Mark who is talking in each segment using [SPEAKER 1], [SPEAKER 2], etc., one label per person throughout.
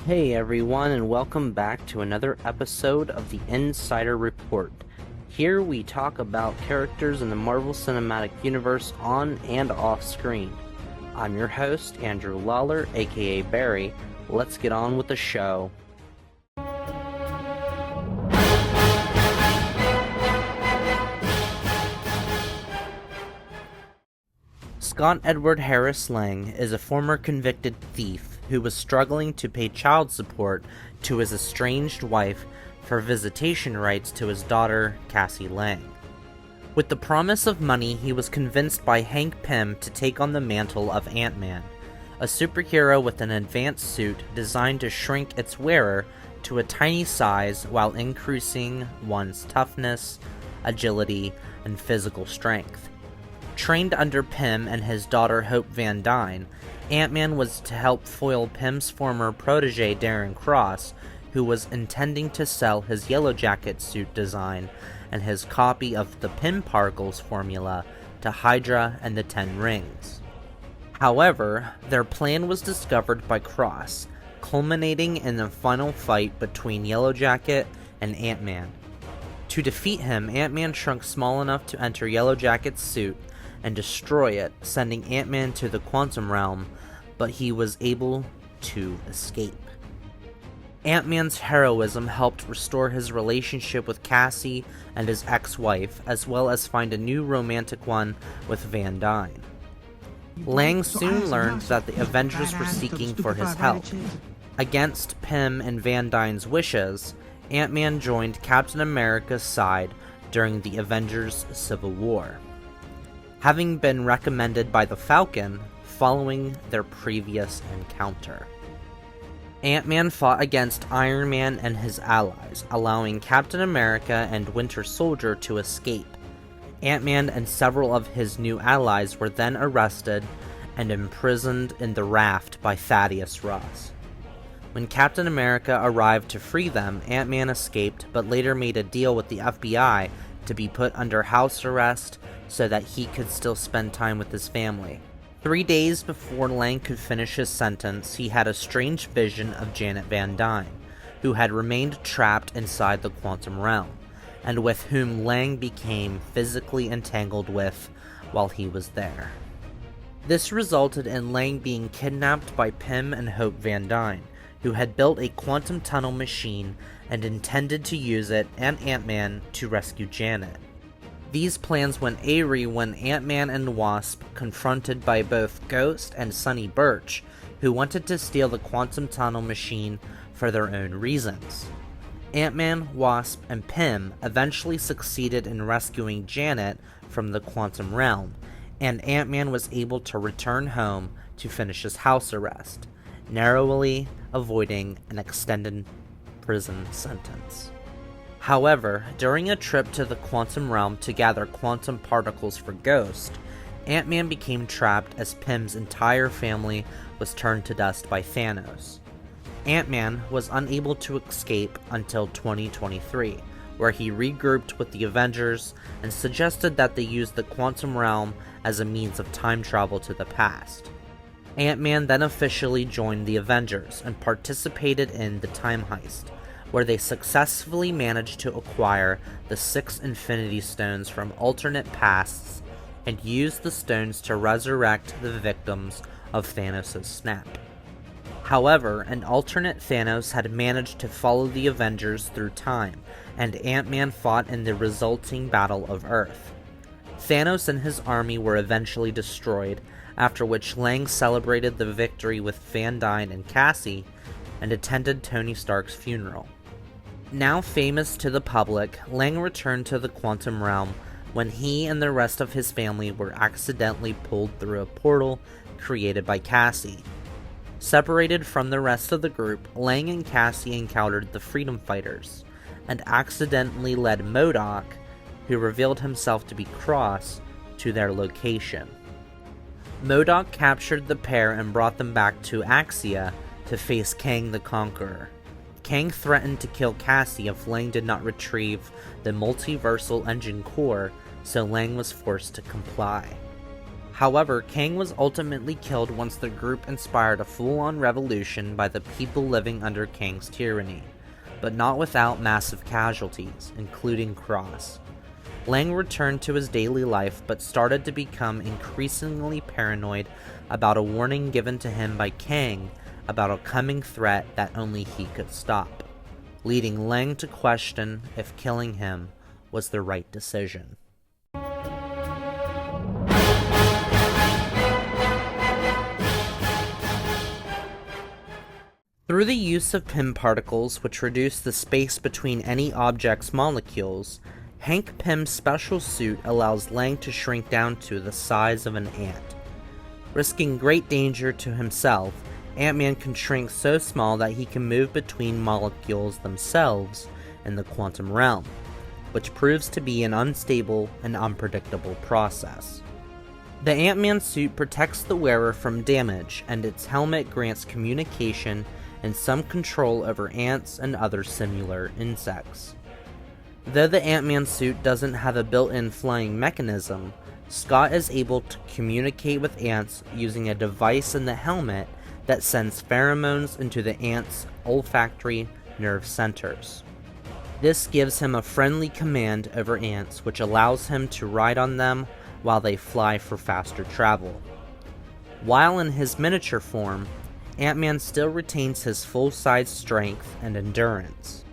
[SPEAKER 1] Hey everyone, and welcome back to another episode of the Insider Report. Here we talk about characters in the Marvel Cinematic Universe on and off screen. I'm your host, Andrew Lawler, aka Barry. Let's get on with the show. Scott Edward Harris Lang is a former convicted thief who was struggling to pay child support to his estranged wife for visitation rights to his daughter, Cassie Lang. With the promise of money, he was convinced by Hank Pym to take on the mantle of Ant-Man, a superhero with an advanced suit designed to shrink its wearer to a tiny size while increasing one's toughness, agility, and physical strength. Trained under Pym and his daughter Hope Van Dyne, Ant-Man was to help foil Pym's former protege Darren Cross, who was intending to sell his Yellow Jacket suit design and his copy of the Pym-Particles formula to Hydra and the Ten Rings. However, their plan was discovered by Cross, culminating in the final fight between Yellow Jacket and Ant-Man. To defeat him, Ant-Man shrunk small enough to enter Yellow Jacket's suit and destroy it, sending Ant-Man to the Quantum Realm, but he was able to escape. Ant-Man's heroism helped restore his relationship with Cassie and his ex-wife, as well as find a new romantic one with Van Dyne. Lang soon learned that the Avengers were seeking for his help. Against Pym and Van Dyne's wishes, Ant-Man joined Captain America's side during the Avengers' Civil War, having been recommended by the Falcon following their previous encounter. Ant-Man fought against Iron Man and his allies, allowing Captain America and Winter Soldier to escape. Ant-Man and several of his new allies were then arrested and imprisoned in the raft by Thaddeus Ross. When Captain America arrived to free them, Ant-Man escaped, but later made a deal with the FBI to be put under house arrest so that he could still spend time with his family. 3 days before Lang could finish his sentence, he had a strange vision of Janet Van Dyne, who had remained trapped inside the Quantum Realm, and with whom Lang became physically entangled with while he was there. This resulted in Lang being kidnapped by Pym and Hope Van Dyne, who had built a quantum tunnel machine and intended to use it and Ant-Man to rescue Janet. These plans went awry when Ant-Man and Wasp, confronted by both Ghost and Sonny Burch, who wanted to steal the quantum tunnel machine for their own reasons. Ant-Man, Wasp, and Pym eventually succeeded in rescuing Janet from the quantum realm, and Ant-Man was able to return home to finish his house arrest, narrowly avoiding an extended prison sentence. However, during a trip to the Quantum Realm to gather quantum particles for Ghost, Ant-Man became trapped as Pym's entire family was turned to dust by Thanos. Ant-Man was unable to escape until 2023, where he regrouped with the Avengers and suggested that they use the Quantum Realm as a means of time travel to the past. Ant-Man then officially joined the Avengers and participated in the Time Heist, where they successfully managed to acquire the 6 Infinity Stones from alternate pasts and used the stones to resurrect the victims of Thanos' snap. However, an alternate Thanos had managed to follow the Avengers through time, and Ant-Man fought in the resulting Battle of Earth. Thanos and his army were eventually destroyed, after which Lang celebrated the victory with Van Dyne and Cassie, and attended Tony Stark's funeral. Now famous to the public, Lang returned to the Quantum Realm when he and the rest of his family were accidentally pulled through a portal created by Cassie. Separated from the rest of the group, Lang and Cassie encountered the Freedom Fighters, and accidentally led MODOK, who revealed himself to be Cross, to their location. MODOK captured the pair and brought them back to Axia to face Kang the Conqueror. Kang threatened to kill Cassie if Lang did not retrieve the multiversal engine core, so Lang was forced to comply. However, Kang was ultimately killed once the group inspired a full-on revolution by the people living under Kang's tyranny, but not without massive casualties, including Cross. Lang returned to his daily life but started to become increasingly paranoid about a warning given to him by Kang about a coming threat that only he could stop, leading Lang to question if killing him was the right decision. Through the use of Pym particles, which reduce the space between any object's molecules, Hank Pym's special suit allows Lang to shrink down to the size of an ant. Risking great danger to himself, Ant-Man can shrink so small that he can move between molecules themselves in the quantum realm, which proves to be an unstable and unpredictable process. The Ant-Man suit protects the wearer from damage, and its helmet grants communication and some control over ants and other similar insects. Though the Ant-Man suit doesn't have a built-in flying mechanism, Scott is able to communicate with ants using a device in the helmet that sends pheromones into the ants' olfactory nerve centers. This gives him a friendly command over ants, which allows him to ride on them while they fly for faster travel. While in his miniature form, Ant-Man still retains his full-size strength and endurance.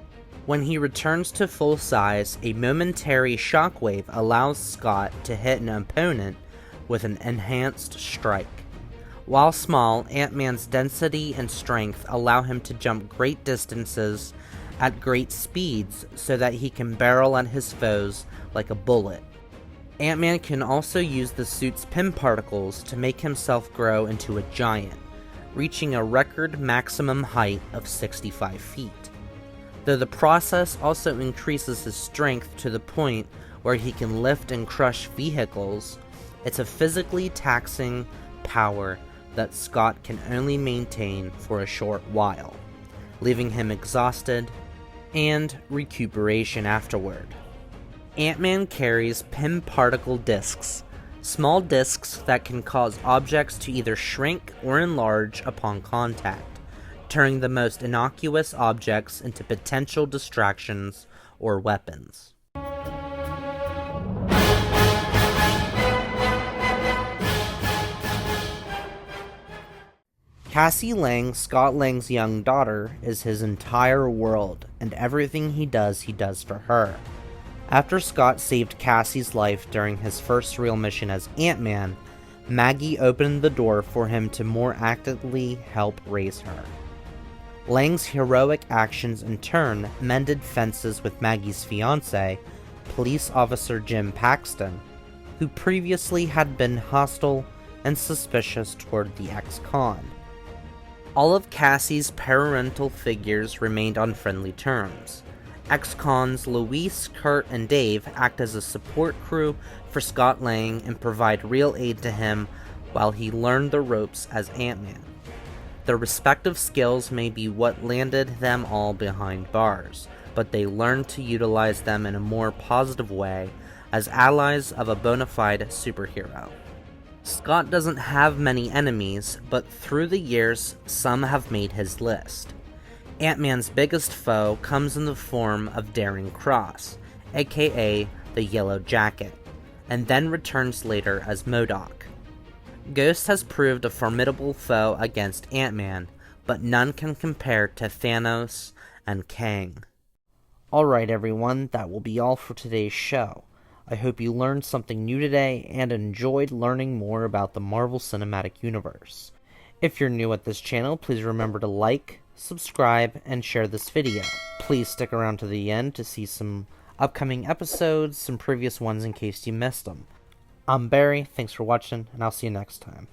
[SPEAKER 1] When he returns to full size, a momentary shockwave allows Scott to hit an opponent with an enhanced strike. While small, Ant-Man's density and strength allow him to jump great distances at great speeds so that he can barrel at his foes like a bullet. Ant-Man can also use the suit's Pym particles to make himself grow into a giant, reaching a record maximum height of 65 feet. Though the process also increases his strength to the point where he can lift and crush vehicles, it's a physically taxing power that Scott can only maintain for a short while, leaving him exhausted and recuperation afterward. Ant-Man carries Pym particle discs, small discs that can cause objects to either shrink or enlarge upon contact, turning the most innocuous objects into potential distractions or weapons. Cassie Lang, Scott Lang's young daughter, is his entire world, and everything he does for her. After Scott saved Cassie's life during his first real mission as Ant-Man, Maggie opened the door for him to more actively help raise her. Lang's heroic actions in turn mended fences with Maggie's fiancé, police officer Jim Paxton, who previously had been hostile and suspicious toward the ex-con. All of Cassie's parental figures remained on friendly terms. Ex-cons Luis, Kurt, and Dave act as a support crew for Scott Lang and provide real aid to him while he learned the ropes as Ant-Man. Their respective skills may be what landed them all behind bars, but they learned to utilize them in a more positive way as allies of a bona fide superhero. Scott doesn't have many enemies, but through the years, some have made his list. Ant-Man's biggest foe comes in the form of Darren Cross, aka the Yellow Jacket, and then returns later as MODOK. Ghost has proved a formidable foe against Ant-Man, but none can compare to Thanos and Kang. Alright everyone, that will be all for today's show. I hope you learned something new today and enjoyed learning more about the Marvel Cinematic Universe. If you're new at this channel, please remember to like, subscribe, and share this video. Please stick around to the end to see some upcoming episodes, some previous ones in case you missed them. I'm Barry, thanks for watching, and I'll see you next time.